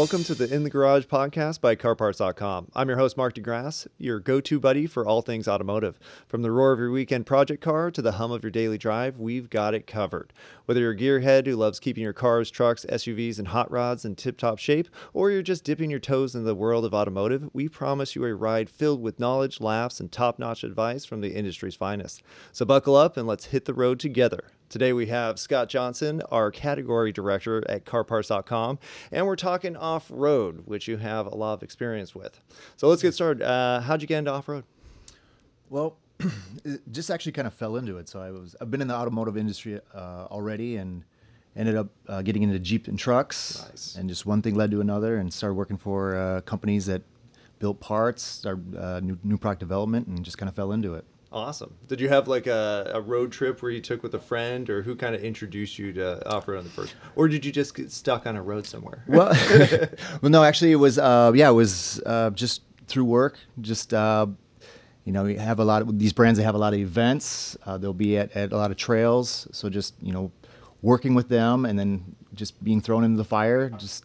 Welcome to the In the Garage podcast by CarParts.com. I'm your host, Mark DeGrasse, your go-to buddy for all things automotive. From the roar of your weekend project car to the hum of your daily drive, we've got it covered. Whether you're a gearhead who loves keeping your cars, trucks, SUVs, and hot rods in tip-top shape, or you're just dipping your toes into the world of automotive, we promise you a ride filled with knowledge, laughs, and top-notch advice from the industry's finest. So buckle up and let's hit the road together. Today we have Scott Johnson, our category director at CarParts.com, and we're talking off-road, which you have a lot of experience with. So let's get started. How'd you get into off-road? Well, it just actually kind of fell into it. So I've been in the automotive industry already, and ended up getting into Jeep and trucks. Nice. And just one thing led to another, and started working for companies that built parts, started new product development, and just kind of fell into it. Awesome. Did you have like a road trip where you took with a friend, or who kind of introduced you to off-road in the first, or did you just get stuck on a road somewhere? Well, no, actually it was just through work. Just we have a lot of these brands. They have a lot of events. They'll be at a lot of trails. So just working with them, and then just being thrown into the fire, just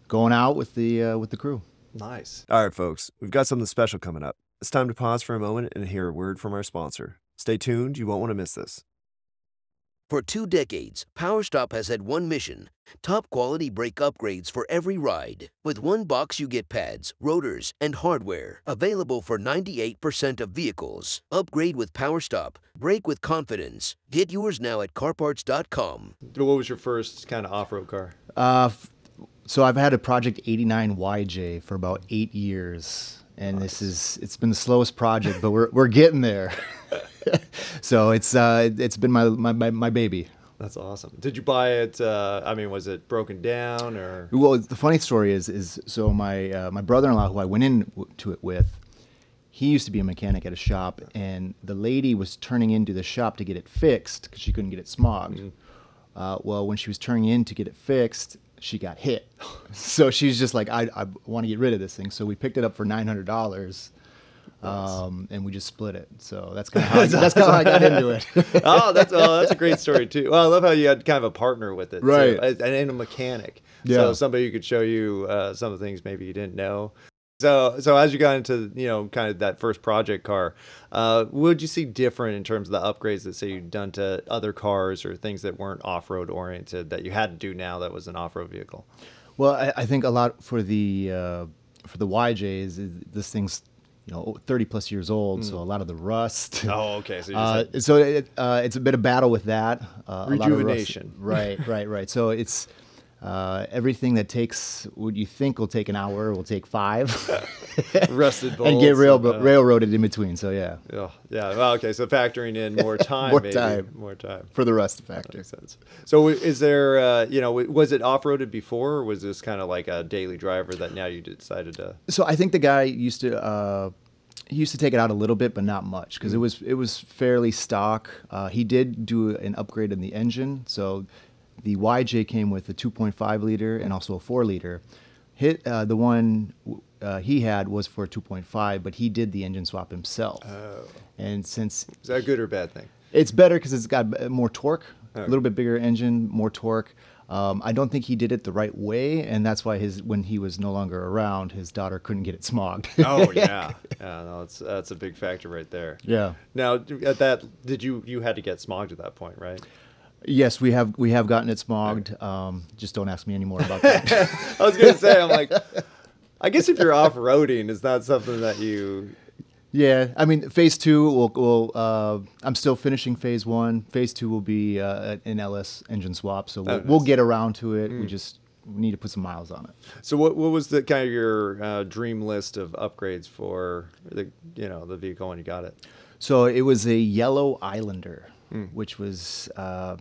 going out with the crew. Nice. All right, folks, we've got something special coming up. It's time to pause for a moment and hear a word from our sponsor. Stay tuned, you won't want to miss this. For 2 decades, PowerStop has had one mission: top quality brake upgrades for every ride. With one box, you get pads, rotors, and hardware, available for 98% of vehicles. Upgrade with PowerStop. Brake with confidence. Get yours now at CarParts.com. What was your first kind of off-road car? So I've had a Project 89 YJ for about 8 years. And Nice. it's been the slowest project, but we're getting there. So it's been my baby. That's awesome. Did you buy it? Was it broken down or? Well, the funny story is so my brother-in-law, who I went into it with, he used to be a mechanic at a shop, and the lady was turning into the shop to get it fixed because she couldn't get it smogged. Mm-hmm. Well, when she was turning in to get it fixed, she got hit. So she's just like, I want to get rid of this thing. So we picked it up for $900, and we just split it. So that's kind of how I got into it. That's a great story too. Well, I love how you had kind of a partner with it, right? Too, and a mechanic. Yeah. So somebody who could show you some of the things maybe you didn't know. So as you got into kind of that first project car, what would you see different in terms of the upgrades that say you've done to other cars or things that weren't off-road oriented that you had to do now that was an off-road vehicle? Well, I think a lot for the YJs is this thing's 30 plus years old, so a lot of the rust. Oh, okay. So it's a bit of battle with that. Rejuvenation. A lot of rust. Right. So it's everything that takes what you think will take an hour will take 5. Rusted bolts. And get railroaded in between. So yeah. Oh, yeah. Well, okay. So factoring in more time, more time for the rust factor. Makes sense. So is there, was it off-roaded before, or was this kind of like a daily driver that now you decided to? So I think the guy used to take it out a little bit, but not much, because it was fairly stock. He did do an upgrade in the engine. So the YJ came with a 2.5 liter and also a 4 liter. The one he had was for a 2.5, but he did the engine swap himself. Oh. And since Is that a good or bad thing? it's better because it's got more torque, Okay. a little bit bigger engine, more torque. I don't think he did it the right way, and that's why when he was no longer around, his daughter couldn't get it smogged. Oh yeah, yeah. No, that's a big factor right there. Yeah. Now, at that, did you had to get smogged at that point, right? Yes, we have gotten it smogged. Just don't ask me any more about that. I was gonna say, I'm like, I guess if you're off-roading, is that something that you? Yeah, I mean, phase 2 I'm still finishing phase 1. Phase 2 will be an LS engine swap, so we'll get around to it. We need to put some miles on it. So what was the kind of your dream list of upgrades for the vehicle when you got it? So it was a yellow Islander, which was kind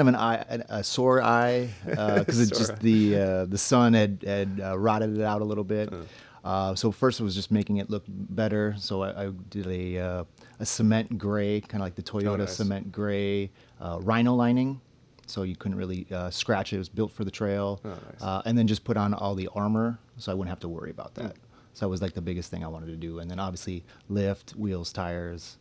of a sore eye because it's just the sun had rotted it out a little bit. So first it was just making it look better. So I did a cement gray, kind of like the Toyota cement gray rhino lining. So you couldn't really scratch it. It was built for the trail. Oh, nice. And then just put on all the armor so I wouldn't have to worry about that. So that was like the biggest thing I wanted to do. And then obviously lift, wheels, tires,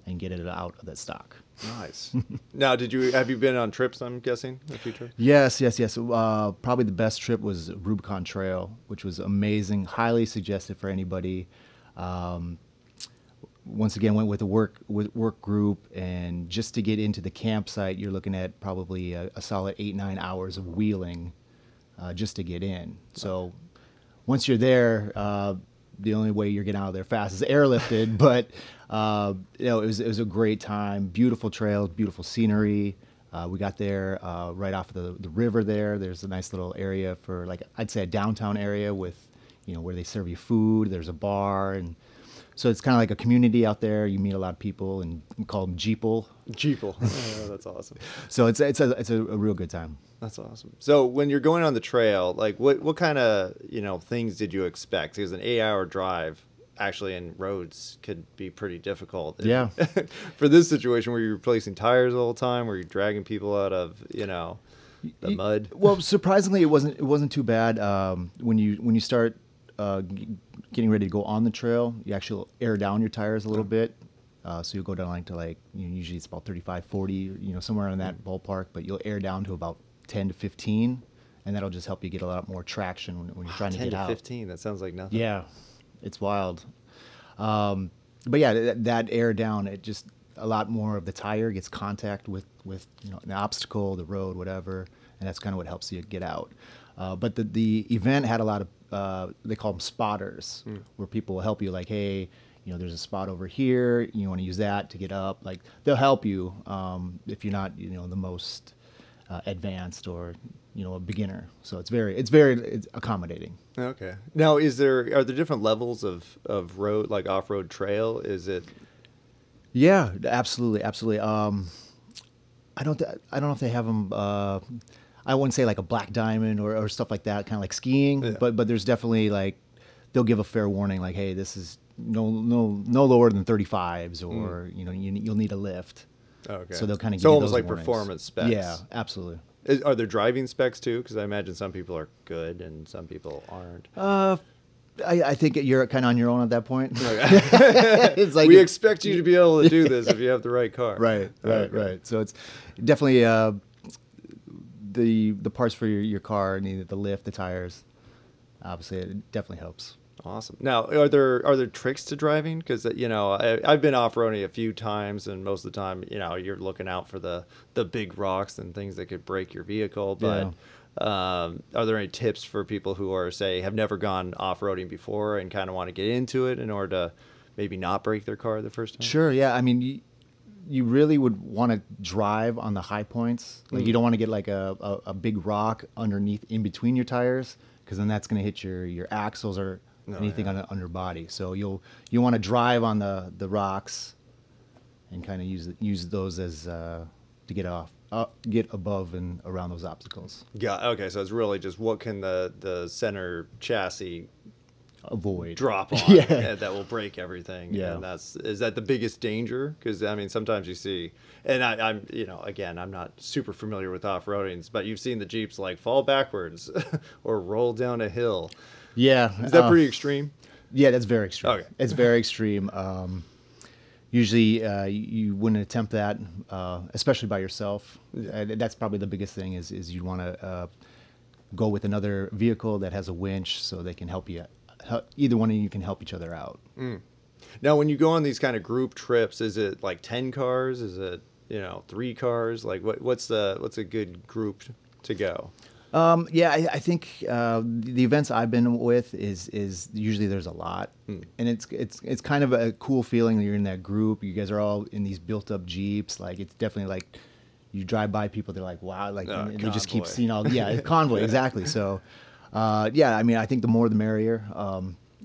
and get it out of that stock. Nice. Now, have you been on trips, I'm guessing, a few trips? Yes. Probably the best trip was Rubicon Trail, which was amazing. Highly suggested for anybody. Once again, went with a work group, and just to get into the campsite, you're looking at probably a solid 8-9 hours of wheeling just to get in. So once you're there, the only way you're getting out of there fast is airlifted. But it was a great time. Beautiful trails, beautiful scenery. We got there right off of the river there. There's a nice little area for, like, I'd say a downtown area with, where they serve you food. There's a bar, and so it's kind of like a community out there. You meet a lot of people, and we call them Jeeple. Jeeple. Oh, that's awesome. So it's a real good time. That's awesome. So when you're going on the trail, like what kind of, things did you expect? Because an 8-hour drive actually in roads could be pretty difficult. Yeah. For this situation, were you replacing tires all the time? Were you dragging people out of, the mud? Well, surprisingly, it wasn't too bad. When you start getting ready to go on the trail, you actually air down your tires a little bit. So you'll go down usually it's about 35, 40, somewhere in that ballpark, but you'll air down to about 10 to 15, and that'll just help you get a lot more traction when you're trying to get out. 10 to 15, that sounds like nothing. Yeah, it's wild. But yeah, that air down, it just, a lot more of the tire gets contact with an obstacle, the road, whatever, and that's kind of what helps you get out. But the event had a lot of, they call them spotters, where people will help you, like, hey, there's a spot over here, you want to use that to get up. Like, they'll help you if you're not, the most advanced or, a beginner. So it's very accommodating. Okay. Now, are there different levels of road, like off-road trail? Is it? Yeah, absolutely. I don't know if they have them. I wouldn't say like a black diamond or stuff like that, kind of like skiing. Yeah. But there's definitely, like, they'll give a fair warning, like, hey, this is no lower than 35s, or you'll need a lift. Okay. So they'll kind of so give almost those like warnings. Performance specs. Yeah, absolutely. Are there driving specs too? Because I imagine some people are good and some people aren't. I think you're kind of on your own at that point. It's like, we expect you to be able to do this if you have the right car. Right. So it's definitely the parts for your car, and the lift, the tires. Obviously, it definitely helps. Awesome. Now, are there tricks to driving? Because I've been off-roading a few times, and most of the time, you're looking out for the big rocks and things that could break your vehicle. But are there any tips for people who have never gone off-roading before and kind of want to get into it in order to maybe not break their car the first time? Sure. Yeah. I mean, you really would want to drive on the high points. Like, you don't want to get like a big rock underneath, in between your tires, because then that's going to hit your axles or anything on the underbody. So you want to drive on the rocks and kind of use those as to get above and around those obstacles. Yeah. Okay. So it's really just what can the center chassis avoid, drop on, yeah, that will break everything. Yeah. And is that the biggest danger? Because I mean, sometimes you see, and I'm again, I'm not super familiar with off-roading, but you've seen the Jeeps like fall backwards or roll down a hill. Yeah. Is that pretty extreme? Yeah, that's very extreme. Okay. It's very extreme. Usually you wouldn't attempt that, especially by yourself. Yeah. That's probably the biggest thing is you want to go with another vehicle that has a winch, so they can help you. Either one of you can help each other out. Now, when you go on these kind of group trips, is it like 10 cars? Is it 3 cars? Like what's a good group to go? Yeah, I think the events I've been with is usually there's a lot, and it's kind of a cool feeling that you're in that group. You guys are all in these built up Jeeps. Like, it's definitely like you drive by people, they're like, wow, like, and they just keep seeing convoy, exactly. So yeah, I mean, I think the more the merrier.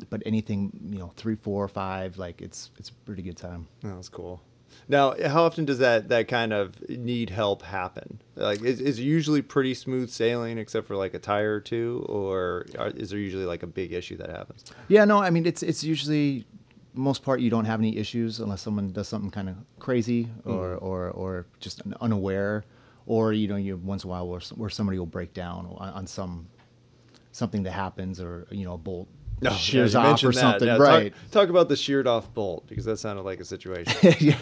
But anything 3, 4, 5, like it's a pretty good time. Oh, that's cool. Now, how often does that kind of need help happen? Like, is it usually pretty smooth sailing except for like a tire or two, or is there usually like a big issue that happens? Yeah, no, I mean, it's usually, most part, you don't have any issues unless someone does something kind of crazy or just unaware, or you once in a while where somebody will break down on something that happens, or a bolt shears off or something. Yeah, right. Talk about the sheared off bolt, because that sounded like a situation. Yeah.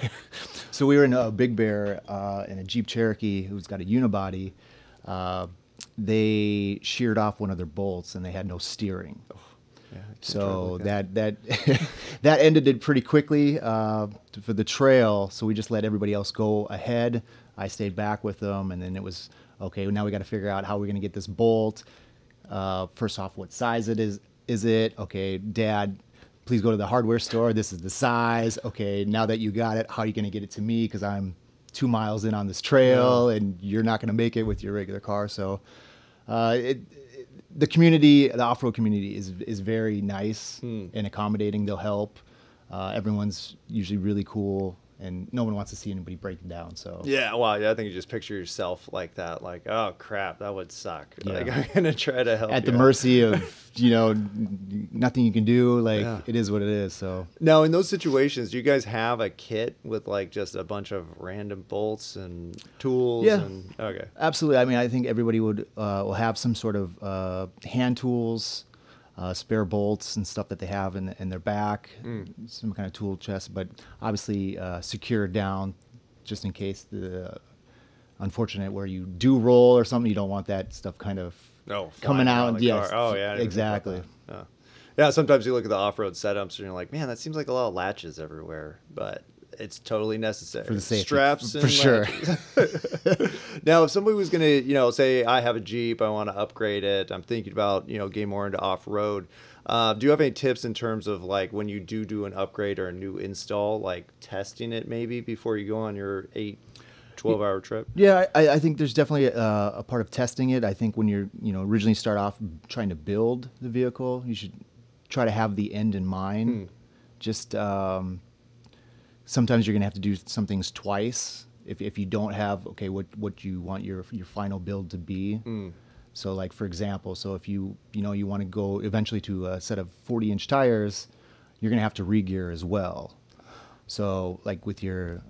So we were in a Big Bear in a Jeep Cherokee who's got a unibody. They sheared off one of their bolts and they had no steering. Oh, yeah, so that that ended it pretty quickly for the trail. So we just let everybody else go ahead. I stayed back with them, and then it was okay. Now we got to figure out how we're going to get this bolt. First off, what size it is? Is it okay, Dad? Please go to the hardware store. This is the size. Okay, now that you got it, how are you going to get it to me? Because I'm 2 miles in on this trail, and you're not going to make it with your regular car. So, the community, the off-road community, is very nice and accommodating. They'll help. Everyone's usually really cool, and no one wants to see anybody break down. So yeah, well, yeah, I think you just picture yourself like that, like, oh crap, that would suck. Yeah. Like, I'm gonna try to help at you the out. mercy of nothing you can do. Like it is what it is. So Now, in those situations, do you guys have a kit with like just a bunch of random bolts and tools? Yeah. And, okay. absolutely. I mean, I think everybody will have some sort of hand tools, spare bolts and stuff that they have in their back, some kind of tool chest, but obviously secured down just in case the unfortunate where you do roll or something. You don't want that stuff kind of coming out. Yes. Oh, yeah. I didn't think about exactly. that. Yeah, sometimes you look at the off-road setups and you're like, man, that seems like a lot of latches everywhere, but it's totally necessary. For the safety. Straps and For sure. latches. Now, if somebody was going to, say I have a Jeep, I want to upgrade it, I'm thinking about, getting more into off-road. Do you have any tips in terms of like when you do an upgrade or a new install, like testing it maybe before you go on your 12-hour trip? Yeah, I think there's definitely a part of testing it. I think when you're, originally start off trying to build the vehicle, you should try to have the end in mind. Just sometimes you're going to have to do some things twice if you don't have, what you want your final build to be. So like, for example, so if you want to go eventually to a set of 40-inch tires, you're going to have to re-gear as well. So like with your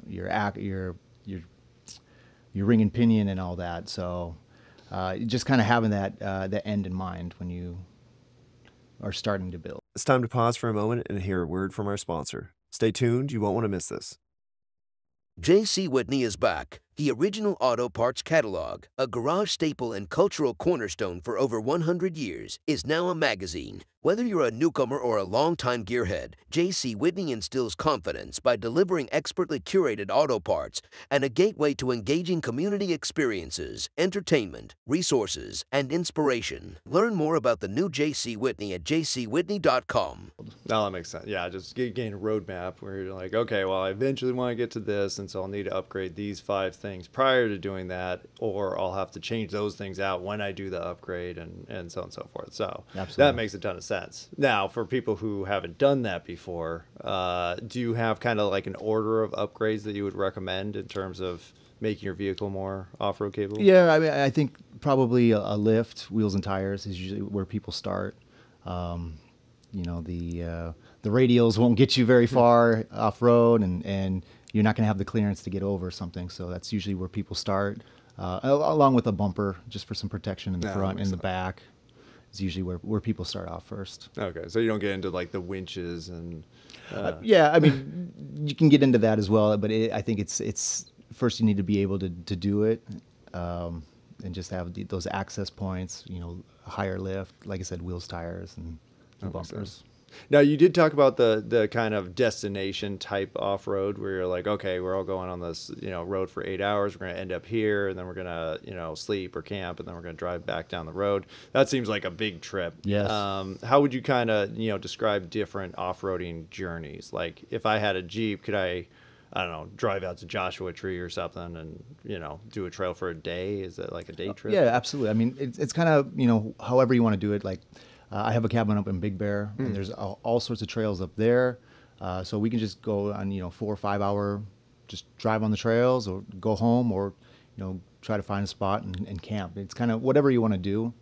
ring and pinion and all that. So just kind of having that end in mind when you are starting to build. It's time to pause for a moment and hear a word from our sponsor. Stay tuned. You won't want to miss this. J.C. Whitney is back. The original auto parts catalog, a garage staple and cultural cornerstone for over 100 years, is now a magazine. Whether you're a newcomer or a longtime gearhead, J.C. Whitney instills confidence by delivering expertly curated auto parts and a gateway to engaging community experiences, entertainment, resources, and inspiration. Learn more about the new J.C. Whitney at jcwhitney.com. No, that makes sense. Yeah, just gain a roadmap where you're like, okay, well, I eventually want to get to this, and so I'll need to upgrade these 5 things prior to doing that, or I'll have to change those things out when I do the upgrade, and so on and so forth. So Absolutely. That makes a ton of sense. Now, for people who haven't done that before, do you have kind of like an order of upgrades that you would recommend in terms of making your vehicle more off-road capable? Yeah, I mean, I think probably a lift, wheels and tires is usually where people start. The radials won't get you very far off-road, and you're not going to have the clearance to get over something. So that's usually where people start, along with a bumper just for some protection in the front and the back. Is usually where people start off first. Okay, so you don't get into like the winches and... yeah, I mean, you can get into that as well, but I think it's first you need to be able to do it, and just have those access points, a higher lift, like I said, wheels, tires, and bumpers. Now, you did talk about the kind of destination type off-road where you're like, okay, we're all going on this, road for 8 hours. We're going to end up here, and then we're going to, sleep or camp, and then we're going to drive back down the road. That seems like a big trip. Yes. How would you kind of, describe different off-roading journeys? Like, if I had a Jeep, could I don't know, drive out to Joshua Tree or something and, do a trail for a day? Is it like a day trip? Yeah, absolutely. I mean, it's kind of, however you want to do it. Like, I have a cabin up in Big Bear, and there's all sorts of trails up there. So we can just go on, 4 or 5 hour, just drive on the trails or go home or, try to find a spot and camp. It's kind of whatever you want to do.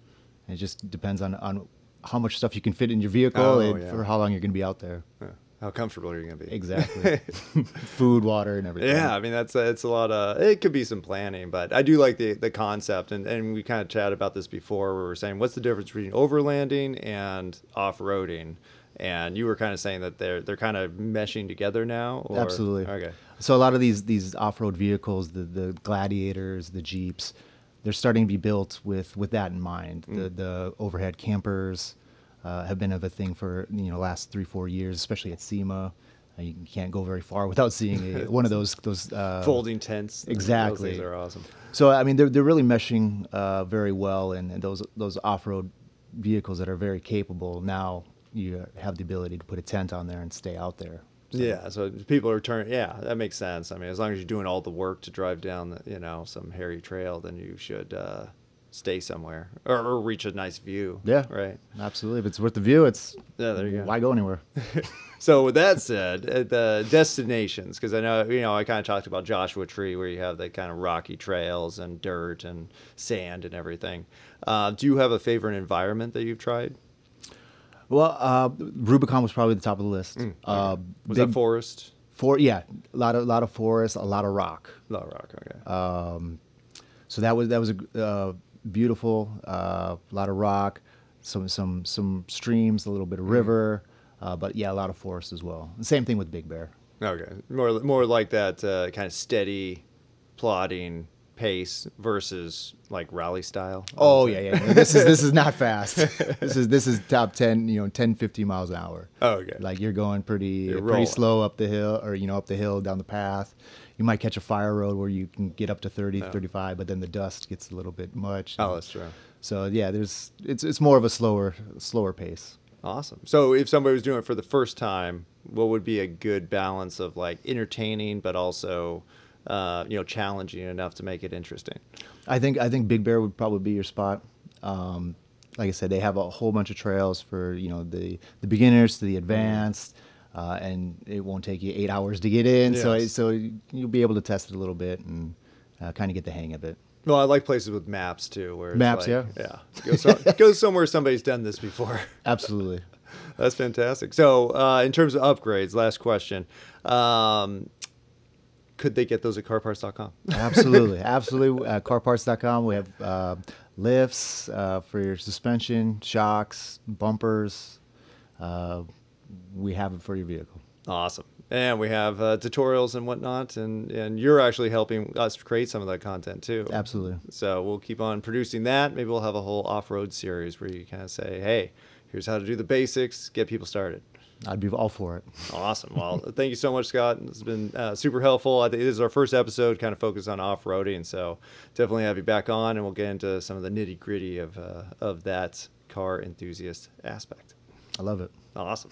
It just depends on how much stuff you can fit in your vehicle for how long you're going to be out there. Yeah. How comfortable are you going to be? Exactly. Food, water, and everything. Yeah, I mean, it's a lot of, it could be some planning, but I do like the concept, and we kind of chatted about this before, where we were saying, what's the difference between overlanding and off-roading? And you were kind of saying that they're kind of meshing together now? Or? Absolutely. Okay. So a lot of these off-road vehicles, the Gladiators, the Jeeps, they're starting to be built with that in mind. The overhead campers have been of a thing for last 3-4 years, especially at SEMA. You can't go very far without seeing one of those folding tents. Exactly. Those things are awesome. So I mean, they're really meshing very well, and those off-road vehicles that are very capable. Now you have the ability to put a tent on there and stay out there. So. Yeah, so people are turning. Yeah, that makes sense. I mean, as long as you're doing all the work to drive down, some hairy trail, then you should stay somewhere or reach a nice view. Yeah, right. Absolutely. If it's worth the view, there you go. Why go anywhere? So with that said, the destinations, because I know I kind of talked about Joshua Tree, where you have the kind of rocky trails and dirt and sand and everything. Do you have a favorite environment that you've tried? Well, Rubicon was probably the top of the list. Okay. Was that forest? Yeah, a lot of forest, a lot of rock. A lot of rock. Okay. So that was a beautiful, a lot of rock, some streams, a little bit of river, but yeah, a lot of forest as well. The same thing with Big Bear. Okay, more like that kind of steady, plodding pace versus like rally style. Oh yeah. This is not fast. This is top 10, 10, 15 miles an hour. Oh, okay. Like you're going pretty slow up the hill, or up the hill, down the path. You might catch a fire road where you can get up to 30, 35, but then the dust gets a little bit much. Oh, that's true. So yeah, it's more of a slower pace. Awesome. So if somebody was doing it for the first time, what would be a good balance of like entertaining but also challenging enough to make it interesting? I think Big Bear would probably be your spot. Like I said, they have a whole bunch of trails for the beginners to the advanced, and it won't take you 8 hours to get in. Yes. So you'll be able to test it a little bit and kind of get the hang of it. Well, I like places with maps too, where it's maps, yeah. Go somewhere somebody's done this before. Absolutely. That's fantastic. So, in terms of upgrades, last question. Could they get those at CarParts.com? Absolutely. CarParts.com. We have lifts for your suspension, shocks, bumpers. We have it for your vehicle. Awesome. And we have tutorials and whatnot, and you're actually helping us create some of that content too. Absolutely. So we'll keep on producing that. Maybe we'll have a whole off-road series where you kind of say, hey, here's how to do the basics, get people started. I'd be all for it. Awesome. Well, thank you so much, Scott. It's been super helpful. I think this is our first episode kind of focused on off-roading, so definitely have you back on, and we'll get into some of the nitty-gritty of that car enthusiast aspect. I love it. Awesome.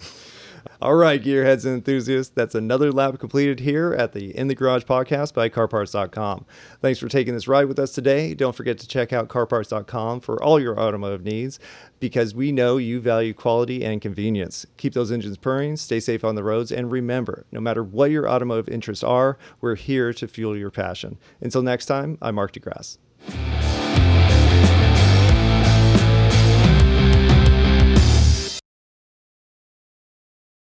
All right, gearheads and enthusiasts, that's another lap completed here at the In the Garage podcast by CarParts.com. Thanks for taking this ride with us today. Don't forget to check out CarParts.com for all your automotive needs, because we know you value quality and convenience. Keep those engines purring, stay safe on the roads, and remember, no matter what your automotive interests are, we're here to fuel your passion. Until next time, I'm Mark DeGrasse.